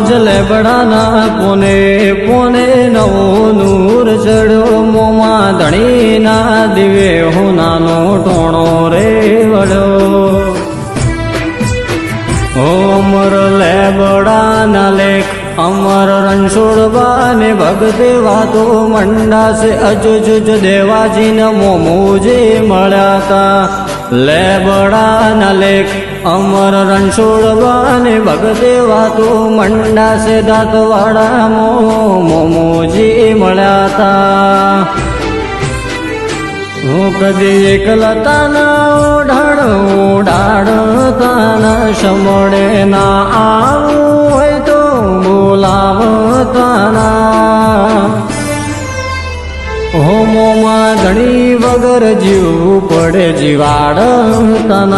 જલે બડાના પોને પોને નવો નૂર ચડ્યો મોમાં ધણીના દિવે હું નાનો ટોણો રે વળ્યો અમર લેબડાના લેખ અમર રણછોડબાને ભગતે વાતો મંડાશે અજુજ દેવાજીને મોમોજે મળ્યા તા લેબડાના લેખ અમર રણછોડબાને ભગતે વાતો મંડાશે દાંતવાડા મોમોજી મળ્યા તા હું કદી એકલતાના ઓઢાડતાના સમળે ના આવું હોય તો બોલાવતાના હોમોમાં ઘણી વગર જીવ પડે જીવાડતાના